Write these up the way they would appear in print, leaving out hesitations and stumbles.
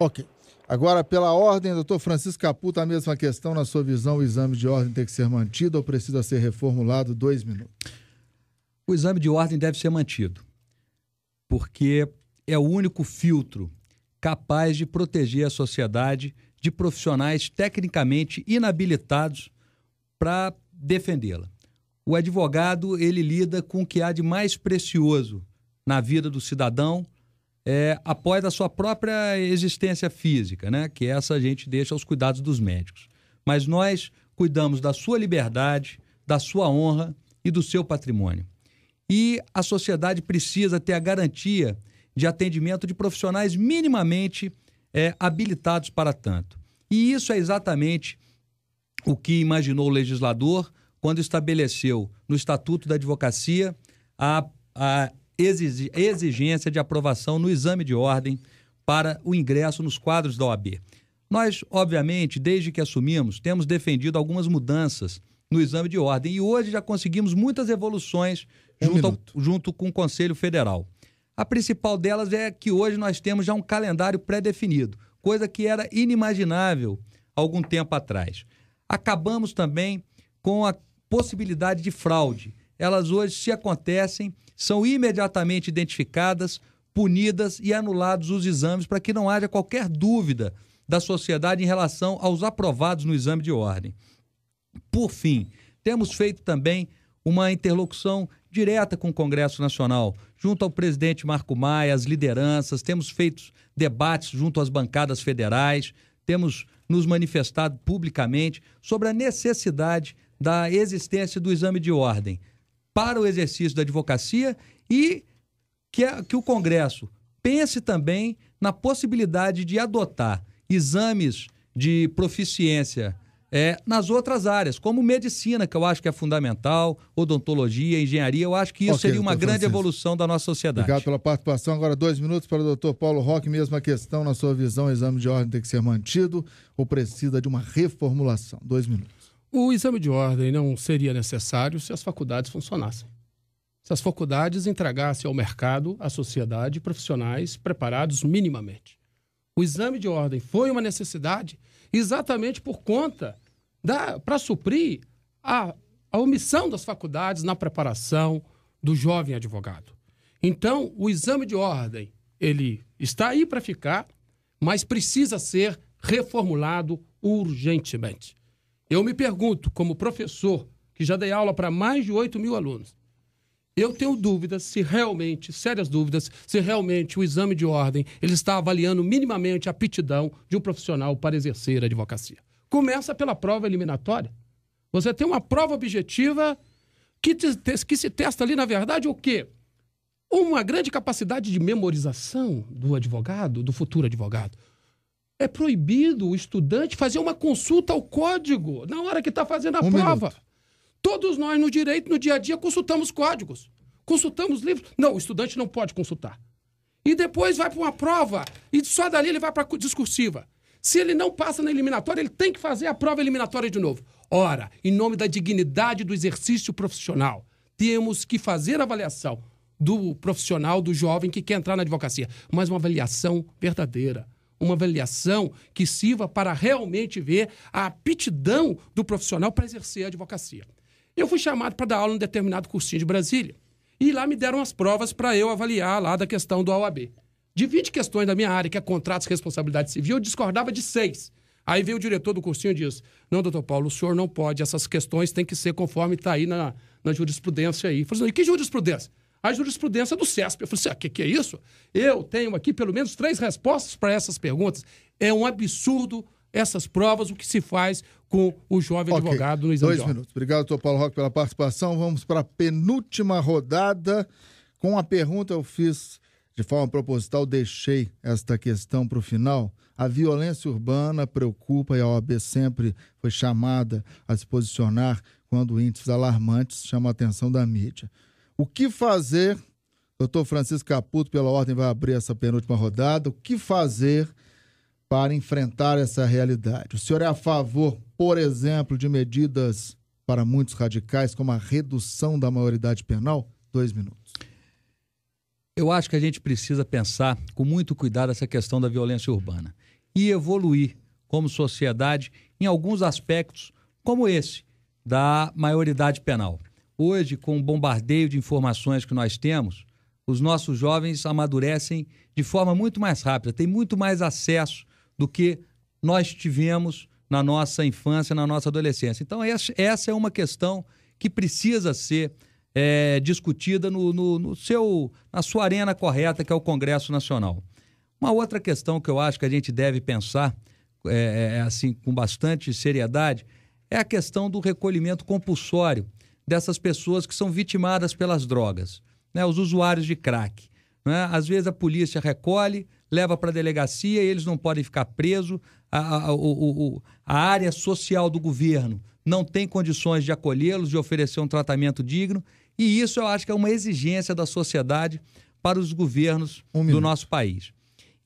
Ok. Agora, pela ordem, doutor Francisco Caputo, a mesma questão, na sua visão, o exame de ordem tem que ser mantido ou precisa ser reformulado? 2 minutos. O exame de ordem deve ser mantido, porque é o único filtro capaz de proteger a sociedade de profissionais tecnicamente inabilitados para defendê-la. O advogado, ele lida com o que há de mais precioso na vida do cidadão, após a sua própria existência física, né? Que essa a gente deixa aos cuidados dos médicos. Mas nós cuidamos da sua liberdade, da sua honra e do seu patrimônio. E a sociedade precisa ter a garantia de atendimento de profissionais minimamente habilitados para tanto. E isso é exatamente o que imaginou o legislador quando estabeleceu no Estatuto da Advocacia a exigência de aprovação no exame de ordem para o ingresso nos quadros da OAB. Nós, obviamente, desde que assumimos, temos defendido algumas mudanças no exame de ordem e hoje já conseguimos muitas evoluções junto com o Conselho Federal. A principal delas é que hoje nós temos já um calendário pré-definido, coisa que era inimaginável algum tempo atrás. Acabamos também com a possibilidade de fraude. Elas hoje, se acontecem, são imediatamente identificadas, punidas e anulados os exames para que não haja qualquer dúvida da sociedade em relação aos aprovados no exame de ordem. Por fim, temos feito também uma interlocução direta com o Congresso Nacional, junto ao presidente Marco Maia, as lideranças, temos feito debates junto às bancadas federais, temos nos manifestado publicamente sobre a necessidade da existência do exame de ordem para o exercício da advocacia e que o Congresso pense também na possibilidade de adotar exames de proficiência nas outras áreas, como medicina, que eu acho que é fundamental, odontologia, engenharia, eu acho que isso seria uma grande evolução da nossa sociedade. Obrigado pela participação. Agora 2 minutos para o doutor Paulo Roque. Mesma questão, na sua visão, o exame de ordem tem que ser mantido ou precisa de uma reformulação? 2 minutos. O exame de ordem não seria necessário se as faculdades funcionassem. Se as faculdades entregassem ao mercado, à sociedade, profissionais preparados minimamente. O exame de ordem foi uma necessidade exatamente por conta para suprir a omissão das faculdades na preparação do jovem advogado. Então, o exame de ordem, ele está aí para ficar, mas precisa ser reformulado urgentemente. Eu me pergunto, como professor, que já dei aula para mais de 8.000 alunos, eu tenho dúvidas se realmente, sérias dúvidas, se realmente o exame de ordem ele está avaliando minimamente a aptidão de um profissional para exercer a advocacia. Começa pela prova eliminatória. Você tem uma prova objetiva que se testa ali, na verdade, o quê? Uma grande capacidade de memorização do advogado, do futuro advogado. É proibido o estudante fazer uma consulta ao código na hora que está fazendo a prova. Minuto. Todos nós, no direito, no dia a dia, consultamos códigos, consultamos livros. Não, o estudante não pode consultar. E depois vai para uma prova, e só dali ele vai para a discursiva. Se ele não passa na eliminatória, ele tem que fazer a prova eliminatória de novo. Ora, em nome da dignidade do exercício profissional, temos que fazer a avaliação do profissional, do jovem que quer entrar na advocacia, mas uma avaliação verdadeira. Uma avaliação que sirva para realmente ver a aptidão do profissional para exercer a advocacia. Eu fui chamado para dar aula em um determinado cursinho de Brasília. E lá me deram as provas para eu avaliar lá da questão do OAB. De 20 questões da minha área, que é contratos e responsabilidade civil, eu discordava de 6. Aí veio o diretor do cursinho e disse: não, doutor Paulo, o senhor não pode, essas questões têm que ser conforme está aí na jurisprudência aí. Eu falei: e que jurisprudência? A jurisprudência do CESP. Eu falei assim: que é isso? Eu tenho aqui pelo menos 3 respostas para essas perguntas. É um absurdo essas provas, o que se faz com o jovem advogado no exame de ordem. 2 minutos. Obrigado, doutor Paulo Roque, pela participação. Vamos para a penúltima rodada. Com a pergunta eu fiz de forma proposital, deixei esta questão para o final. A violência urbana preocupa e a OAB sempre foi chamada a se posicionar quando índices alarmantes chamam a atenção da mídia. O que fazer, doutor Francisco Caputo, pela ordem, vai abrir essa penúltima rodada, o que fazer para enfrentar essa realidade? O senhor é a favor, por exemplo, de medidas para muitos radicais, como a redução da maioridade penal? 2 minutos. Eu acho que a gente precisa pensar com muito cuidado essa questão da violência urbana e evoluir como sociedade em alguns aspectos como esse da maioridade penal. Hoje, com o bombardeio de informações que nós temos, os nossos jovens amadurecem de forma muito mais rápida, têm muito mais acesso do que nós tivemos na nossa infância, na nossa adolescência. Então, essa é uma questão que precisa ser discutida na sua arena correta, que é o Congresso Nacional. Uma outra questão que eu acho que a gente deve pensar, assim, com bastante seriedade, é a questão do recolhimento compulsório dessas pessoas que são vitimadas pelas drogas, né? Os usuários de crack, né? Às vezes a polícia recolhe, leva para a delegacia e eles não podem ficar presos, a área social do governo não tem condições de acolhê-los, de oferecer um tratamento digno, e isso eu acho que é uma exigência da sociedade para os governos do nosso país.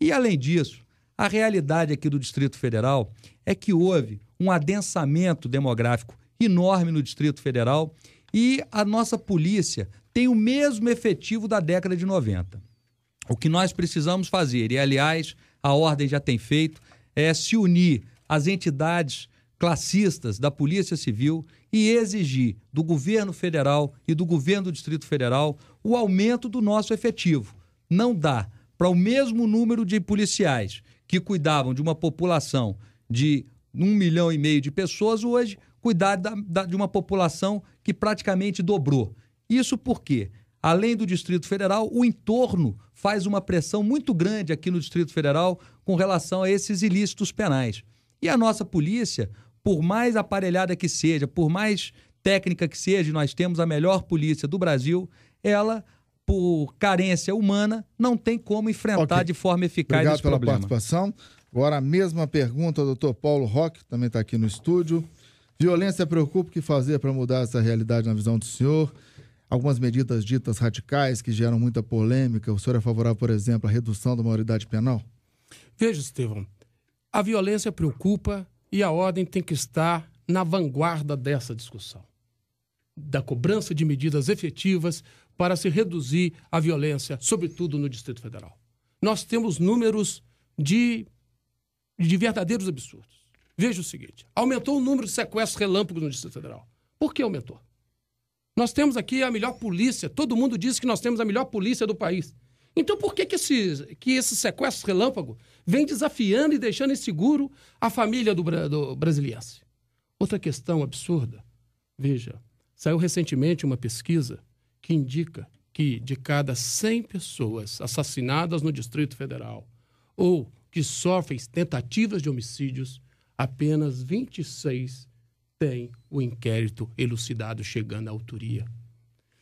E, além disso, a realidade aqui do Distrito Federal é que houve um adensamento demográfico enorme no Distrito Federal e a nossa polícia tem o mesmo efetivo da década de 90. O que nós precisamos fazer, e aliás a Ordem já tem feito, é se unir às entidades classistas da Polícia Civil e exigir do governo federal e do governo do Distrito Federal o aumento do nosso efetivo. Não dá para o mesmo número de policiais que cuidavam de uma população de 1,5 milhão de pessoas, hoje cuidar de uma população que praticamente dobrou. Isso porque, além do Distrito Federal, o entorno faz uma pressão muito grande aqui no Distrito Federal com relação a esses ilícitos penais. E a nossa polícia, por mais aparelhada que seja, por mais técnica que seja, nós temos a melhor polícia do Brasil, ela, por carência humana, não tem como enfrentar de forma eficaz esse problema. Obrigado pela participação. Agora a mesma pergunta ao doutor Paulo Roque, que também está aqui no estúdio. Violência preocupa, o que fazer para mudar essa realidade na visão do senhor? Algumas medidas ditas radicais que geram muita polêmica. O senhor é favorável, por exemplo, à redução da maioridade penal? Veja, Estevão, a violência preocupa e a ordem tem que estar na vanguarda dessa discussão, da cobrança de medidas efetivas para se reduzir a violência, sobretudo no Distrito Federal. Nós temos números de verdadeiros absurdos. Veja o seguinte, aumentou o número de sequestros relâmpagos no Distrito Federal. Por que aumentou? Nós temos aqui a melhor polícia, todo mundo diz que nós temos a melhor polícia do país. Então por que esse sequestro relâmpago vem desafiando e deixando inseguro a família do brasiliense? Outra questão absurda, veja, saiu recentemente uma pesquisa que indica que de cada 100 pessoas assassinadas no Distrito Federal ou que sofrem tentativas de homicídios, apenas 26 têm o inquérito elucidado chegando à autoria.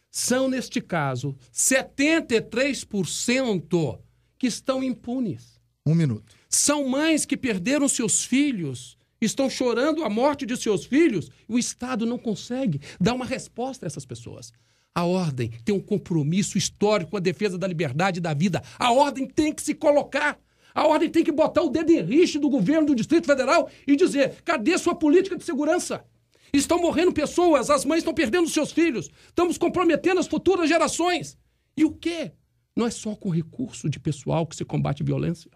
São, neste caso, 73% que estão impunes. 1 minuto. São mães que perderam seus filhos, estão chorando a morte de seus filhos, e o Estado não consegue dar uma resposta a essas pessoas. A ordem tem um compromisso histórico com a defesa da liberdade e da vida. A ordem tem que se colocar. A ordem tem que botar o dedo em riste do governo do Distrito Federal e dizer, cadê sua política de segurança? Estão morrendo pessoas, as mães estão perdendo seus filhos, estamos comprometendo as futuras gerações. E o quê? Não é só com recurso de pessoal que se combate a violência.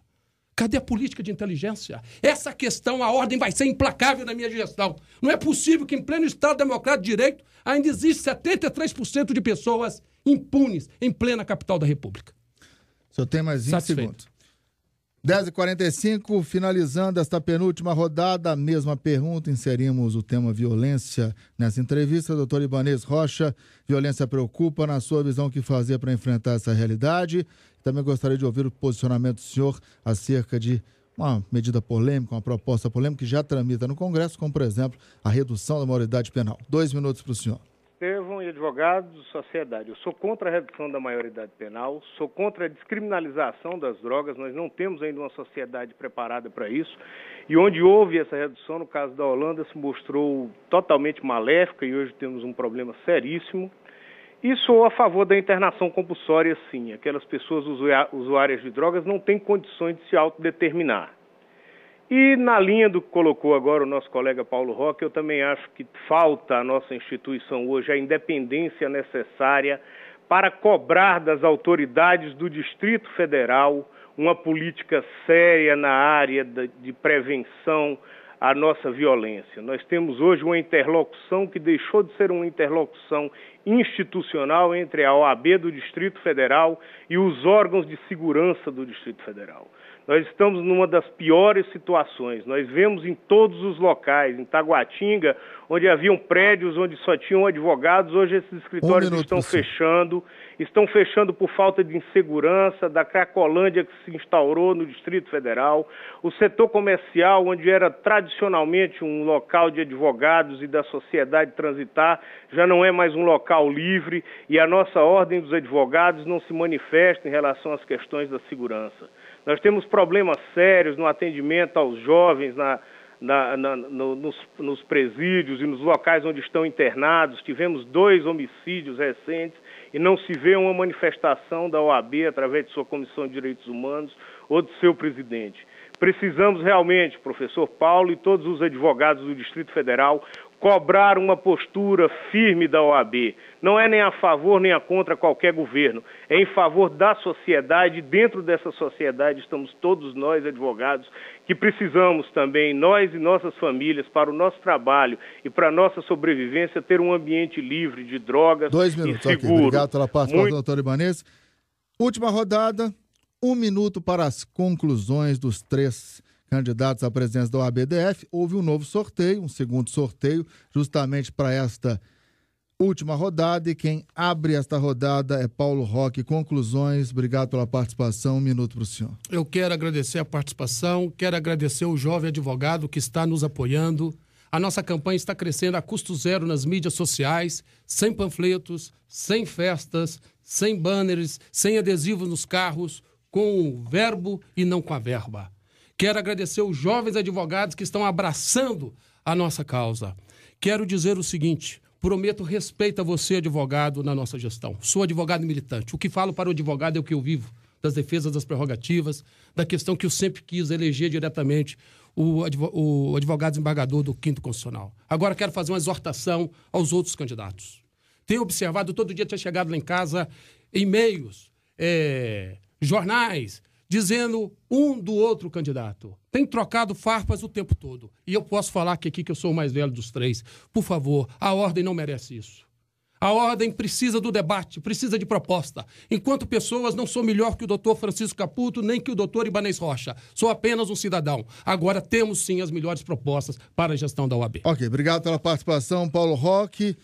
Cadê a política de inteligência? Essa questão, a ordem vai ser implacável na minha gestão. Não é possível que em pleno Estado Democrático de Direito ainda existe 73% de pessoas impunes em plena capital da República. O senhor tem mais 20 segundos. 10h45, finalizando esta penúltima rodada, a mesma pergunta, inserimos o tema violência nessa entrevista. Doutor Ibanez Rocha, violência preocupa, na sua visão, o que fazer para enfrentar essa realidade? Também gostaria de ouvir o posicionamento do senhor acerca de uma medida polêmica, uma proposta polêmica que já tramita no Congresso, como, por exemplo, a redução da maioridade penal. 2 minutos para o senhor. Estevão e advogados, sociedade. Eu sou contra a redução da maioridade penal, sou contra a descriminalização das drogas, nós não temos ainda uma sociedade preparada para isso, e onde houve essa redução, no caso da Holanda, se mostrou totalmente maléfica e hoje temos um problema seríssimo. E sou a favor da internação compulsória, sim. Aquelas pessoas usuárias de drogas não têm condições de se autodeterminar. E na linha do que colocou agora o nosso colega Paulo Roque, eu também acho que falta à nossa instituição hoje a independência necessária para cobrar das autoridades do Distrito Federal uma política séria na área de prevenção à nossa violência. Nós temos hoje uma interlocução que deixou de ser uma interlocução institucional entre a OAB do Distrito Federal e os órgãos de segurança do Distrito Federal. Nós estamos numa das piores situações. Nós vemos em todos os locais, em Taguatinga, onde haviam prédios onde só tinham advogados, hoje esses escritórios estão fechando por falta de insegurança, da cracolândia que se instaurou no Distrito Federal. O setor comercial, onde era tradicionalmente um local de advogados e da sociedade transitar, já não é mais um local livre, e a nossa ordem dos advogados não se manifesta em relação às questões da segurança. Nós temos problemas sérios no atendimento aos jovens nos presídios e nos locais onde estão internados. Tivemos 2 homicídios recentes e não se vê uma manifestação da OAB através de sua Comissão de Direitos Humanos ou de seu presidente. Precisamos realmente, professor Paulo e todos os advogados do Distrito Federal, cobrar uma postura firme da OAB. Não é nem a favor nem a contra qualquer governo, é em favor da sociedade. Dentro dessa sociedade estamos todos nós, advogados, que precisamos também, nós e nossas famílias, para o nosso trabalho e para a nossa sobrevivência, ter um ambiente livre de drogas 2 minutos, e seguro. Okay. Obrigado pela participação, doutor Ibanez. Última rodada, 1 minuto para as conclusões dos 3 candidatos à presidência da OAB-DF. Houve um novo sorteio, um segundo sorteio, justamente para esta última rodada, e quem abre esta rodada é Paulo Roque. Conclusões, obrigado pela participação, 1 minuto para o senhor. Eu quero agradecer a participação, quero agradecer o jovem advogado que está nos apoiando. A nossa campanha está crescendo a custo zero nas mídias sociais, sem panfletos, sem festas, sem banners, sem adesivos nos carros, com o verbo e não com a verba. Quero agradecer os jovens advogados que estão abraçando a nossa causa. Quero dizer o seguinte: prometo respeito a você, advogado, na nossa gestão. Sou advogado militante. O que falo para o advogado é o que eu vivo, das defesas das prerrogativas, da questão que eu sempre quis eleger diretamente o advogado desembargador do 5º Constitucional. Agora quero fazer uma exortação aos outros candidatos. Tenho observado, todo dia tinha chegado lá em casa e-mails, jornais, dizendo um do outro candidato. Tem trocado farpas o tempo todo. E eu posso falar aqui que eu sou o mais velho dos 3. Por favor, a ordem não merece isso. A ordem precisa do debate, precisa de proposta. Enquanto pessoas, não sou melhor que o doutor Francisco Caputo, nem que o doutor Ibanez Rocha. Sou apenas um cidadão. Agora temos sim as melhores propostas para a gestão da OAB. Ok, obrigado pela participação, Paulo Roque.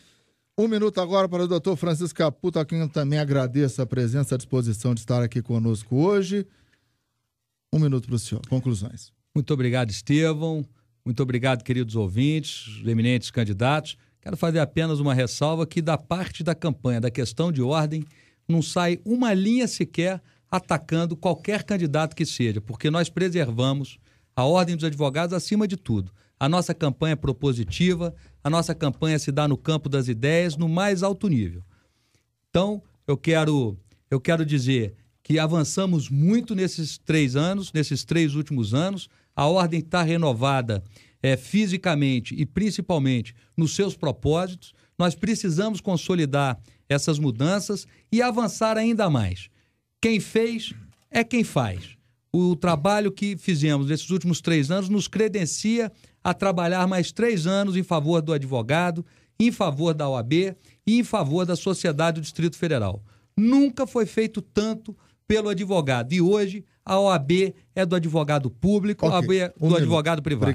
1 minuto agora para o doutor Francisco Caputo, a quem eu também agradeço a presença, a disposição de estar aqui conosco hoje. 1 minuto para o senhor. Conclusões. Muito obrigado, Estevão. Muito obrigado, queridos ouvintes, eminentes candidatos. Quero fazer apenas uma ressalva que da parte da campanha, da questão de ordem, não sai uma linha sequer atacando qualquer candidato que seja, porque nós preservamos a ordem dos advogados acima de tudo. A nossa campanha é propositiva, a nossa campanha se dá no campo das ideias, no mais alto nível. Então, eu quero dizer que avançamos muito nesses 3 anos, nesses 3 últimos anos. A ordem está renovada fisicamente e principalmente nos seus propósitos. Nós precisamos consolidar essas mudanças e avançar ainda mais. Quem fez é quem faz. O trabalho que fizemos nesses últimos 3 anos nos credencia a trabalhar mais 3 anos em favor do advogado, em favor da OAB e em favor da sociedade do Distrito Federal. Nunca foi feito tanto pelo advogado. E hoje a OAB é do advogado público, a OAB é do advogado privado.